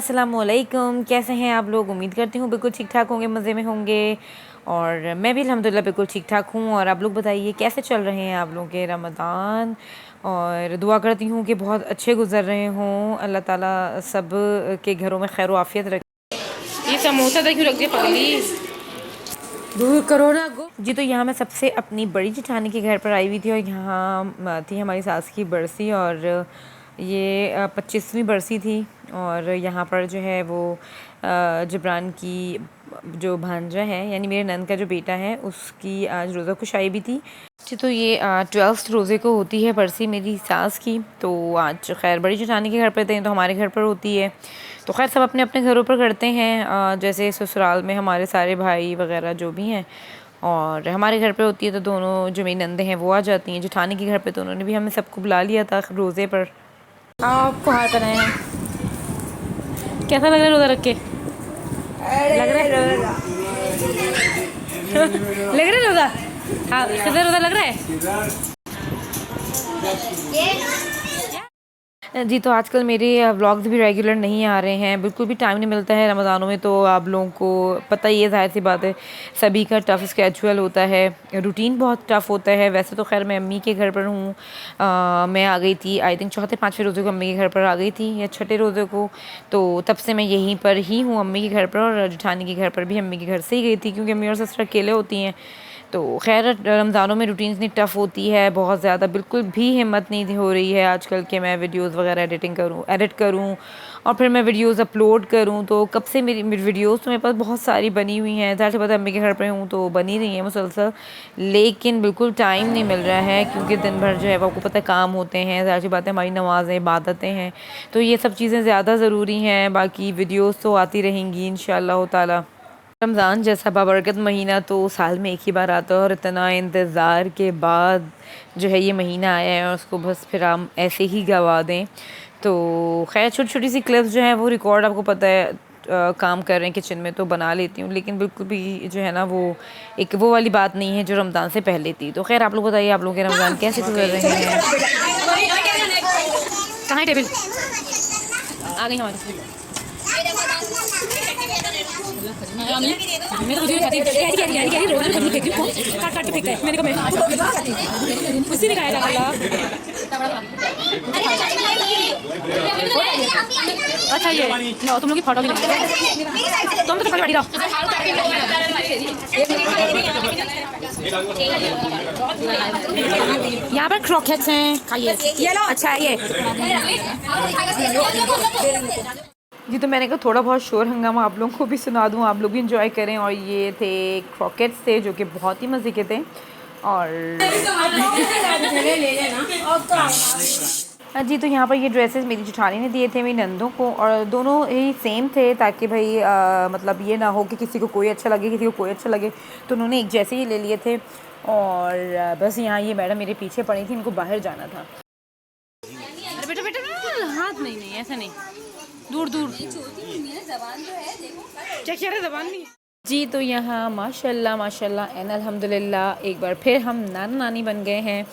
अस्सलामुअलैकुम। कैसे हैं आप लोग? उम्मीद करती हूँ बिल्कुल ठीक ठाक होंगे, मज़े में होंगे। और मैं भी अल्हम्दुलिल्लाह बिल्कुल ठीक ठाक हूँ। और आप लोग बताइए कैसे चल रहे हैं आप लोगों के रमज़ान। और दुआ करती हूँ कि बहुत अच्छे गुजर रहे हों। अल्लाह ताला सब के घरों में खैर आफियत रखे। ये समोसा तो क्यों रख दिया पगली, दूर करो ना गो जी। तो यहाँ मैं सबसे अपनी बड़ी जेठानी के घर पर आई हुई थी और यहाँ थी हमारी सास की बरसी। और ये 25वीं बरसी थी। और यहाँ पर जो है वो जबरान की जो भांजा है यानी मेरे नंद का जो बेटा है उसकी आज रोज़ा कुशाई भी थी जी। तो ये 12th रोज़े को होती है बरसी मेरी सास की। तो आज खैर बड़ी जेठानी के घर पर थे तो हमारे घर पर होती है। तो खैर सब अपने अपने घरों पर करते हैं। जैसे ससुराल में हमारे सारे भाई वगैरह जो भी हैं, और हमारे घर पे होती है तो दोनों जो मेरी नंदे हैं वो आ जाती हैं। जेठानी के घर पे तो उन्होंने भी हमें सबको बुला लिया था रोज़े पर। आपको हार बनाए हैं, कैसा लग रहा है रोज़ा रख के? लग रहा है लग रहा है रोज़ा? हाँ, कैसा रोज़ा लग रहा है जी। तो आजकल मेरे व्लॉग्स भी रेगुलर नहीं आ रहे हैं, बिल्कुल भी टाइम नहीं मिलता है रमज़ानों में। तो आप लोगों को पता ही है, ज़ाहिर सी बात है, सभी का टफ़ स्केजुअल होता है, रूटीन बहुत टफ़ होता है। वैसे तो खैर मैं अम्मी के घर पर हूँ। मैं आ गई थी आई थिंक चौथे पाँचवें रोज़े को अम्मी के घर पर आ गई थी, या छठे रोज़े को। तो तब से मैं यहीं पर ही हूँ अम्मी के घर पर। और जेठानी के घर पर भी अम्मी के घर से ही गई थी क्योंकि अम्मी और सिस्टर अकेले होती हैं। तो खैर रमज़ानों में रूटीन इतनी टफ़ होती है बहुत ज़्यादा, बिल्कुल भी हिम्मत नहीं हो रही है आजकल के मैं वीडियोस वगैरह एडिट करूँ और फिर मैं वीडियोस अपलोड करूँ। तो कब से मेरी वीडियोस तो मेरे पास बहुत सारी बनी हुई हैं, ज़ाहिर सी बात है अम्मी के घर पे हूँ तो बनी रही हैं मुसलसल, लेकिन बिल्कुल टाइम नहीं मिल रहा है क्योंकि दिन भर जो है वो आपको पता है काम होते हैं। ज़ाहिर सी बात है हमारी नमाज़ें इबादतें हैं तो ये सब चीज़ें ज़्यादा ज़रूरी हैं। बाकी वीडियोज़ तो आती रहेंगी इंशाअल्लाह ताला। रमज़ान जैसा बाबरकत महीना तो साल में एक ही बार आता है और इतना इंतज़ार के बाद जो है ये महीना आया है और उसको बस फिर हम ऐसे ही गवा दें। तो खैर छोटी छोटी सी क्लिप्स जो हैं वो रिकॉर्ड आपको पता है काम कर रहे हैं किचन में तो बना लेती हूँ, लेकिन बिल्कुल भी जो है ना वो एक वो वाली बात नहीं है जो रमज़ान से पहले थी। तो खैर आप लोग बताइए आप लोग के रमज़ान कैसे गुजर रहे हैं? कहाँ है टेबल? आ गई हमारी। मैं तो मुझे खाती कैरी रोज रोज फेंकती हूँ, काट काट के फेंकता है। मैंने कहा मैं उसी ने खाया था अल्लाह। अच्छा ये नो तुम लोग की फोटो भी नहीं, तुम तो पकड़ रही रहो। यहाँ पर क्रॉकेट्स हैं, खाइए। अच्छा है ये जी। तो मैंने कहा थोड़ा बहुत शोर हंगामा आप लोगों को भी सुना दूँ, आप लोग भी इंजॉय करें। और ये थे क्रॉकेट्स थे जो कि बहुत ही मज़े के थे। और जी तो यहाँ पर ये ड्रेसेस मेरी जेठानी ने दिए थे मेरी नंदों को, और दोनों ही सेम थे ताकि भाई मतलब ये ना हो कि किसी को कोई अच्छा लगे किसी को कोई अच्छा लगे, तो उन्होंने एक जैसे ही ले लिए थे। और बस यहाँ ये मैडम मेरे पीछे पड़ी थी, इनको बाहर जाना था। अरे बेटा बेटा हाथ नहीं नहीं ऐसा नहीं, दूर दूर चेक कर ज़बान नहीं जी। तो यहाँ माशाल्लाह माशाल्लाह एन अल्हम्दुलिल्लाह एक बार फिर हम नाना नानी बन गए हैं।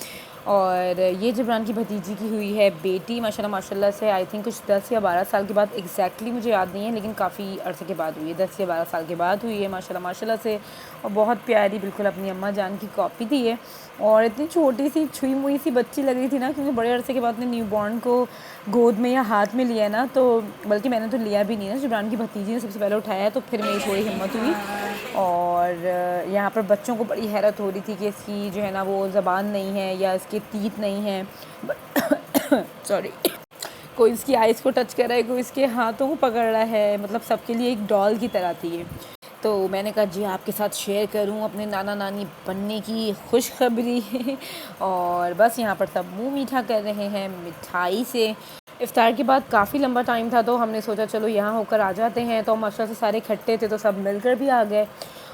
और ये जबरान की भतीजी की हुई है बेटी माशाल्लाह माशाल्लाह से। आई थिंक कुछ 10 या 12 साल के बाद, एग्जैक्टली मुझे याद नहीं है लेकिन काफ़ी अरसे के बाद हुई है, 10 या 12 साल के बाद हुई है माशाल्लाह माशाल्लाह से। और बहुत प्यारी बिल्कुल अपनी अम्मा जान की कॉपी थी है। और इतनी छोटी सी छुई मुई सी बच्ची लग रही थी ना, क्योंकि बड़े अरसे के बाद ने न्यू बॉर्न को गोद में या हाथ में लिया ना, तो बल्कि मैंने तो लिया भी नहीं ना, जबरान की भतीजी ने सबसे पहले उठाया तो फिर मेरी थोड़ी हिम्मत हुई। और यहाँ पर बच्चों को बड़ी हैरत हो रही थी कि इसकी जो है ना वो ज़बान नहीं है या इसके तीत नहीं है सॉरी कोई इसकी आइज़ को टच कर रहा है, कोई इसके हाथों को पकड़ रहा है, मतलब सबके लिए एक डॉल की तरह थी ये। तो मैंने कहा जी आपके साथ शेयर करूं अपने नाना नानी बनने की खुशखबरी और बस यहाँ पर सब मुंह मीठा कर रहे हैं मिठाई से। इफ्तार के बाद काफ़ी लंबा टाइम था तो हमने सोचा चलो यहाँ होकर आ जाते हैं। तो माशाल्लाह से सारे इकट्ठे थे तो सब मिलकर भी आ गए।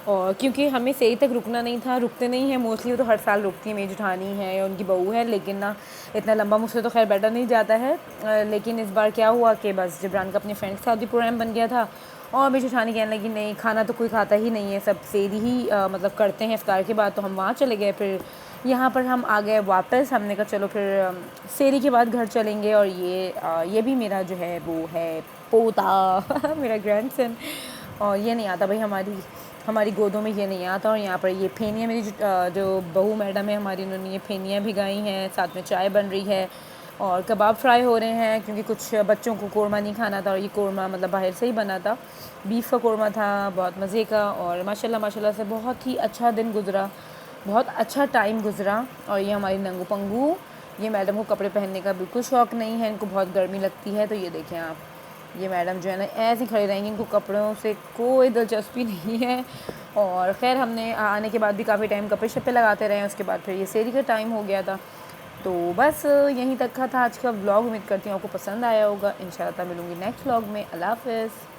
और क्योंकि हमें सही तक रुकना नहीं था, रुकते नहीं हैं मोस्टली, वो तो हर साल रुकती है, मेरी जेठानी है या उनकी बहू है, लेकिन ना इतना लंबा मुझसे तो खैर बैठा नहीं जाता है। लेकिन इस बार क्या हुआ कि बस जबरान का अपने फ्रेंड के साथ भी प्रोग्राम बन गया था और मेरी जेठानी कहने लगी नहीं खाना तो कोई खाता ही नहीं है, सब सेरी ही मतलब करते हैं इफ्तार के बाद। तो हम वहाँ चले गए, फिर यहाँ पर हम आ गए वापस। हमने कहा चलो फिर सेरी के बाद घर चलेंगे। और ये भी मेरा जो है वो है पोता मेरा ग्रैंडसन। और ये नहीं आता भाई हमारी गोदों में, ये नहीं आता। और यहाँ पर ये फेनियाँ मेरी जो बहू मैडम है हमारी, उन्होंने ये फेनियाँ भिगाई हैं, साथ में चाय बन रही है और कबाब फ्राई हो रहे हैं, क्योंकि कुछ बच्चों को कोरमा नहीं खाना था। और ये कोरमा मतलब बाहर से ही बना था, बीफ का कोरमा था, बहुत मज़े का। और माशाल्लाह माशाल्लाह से बहुत ही अच्छा दिन गुज़रा, बहुत अच्छा टाइम गुज़रा। और ये हमारी नंगू पंगू, ये मैडम को कपड़े पहनने का बिल्कुल शौक़ नहीं है, इनको बहुत गर्मी लगती है। तो ये देखें आप, ये मैडम जो है ना ऐसे ही खड़ी रहेंगी, इनको कपड़ों से कोई दिलचस्पी नहीं है। और ख़ैर हमने आने के बाद भी काफ़ी टाइम गप्पे शप्पे लगाते रहे। उसके बाद फिर ये सेरी का टाइम हो गया था। तो बस यहीं तक का था आज का व्लॉग। उम्मीद करती हूँ आपको पसंद आया होगा। इंशाल्लाह मिलूँगी नेक्स्ट व्लॉग में। अल्लाह हाफ़िज़।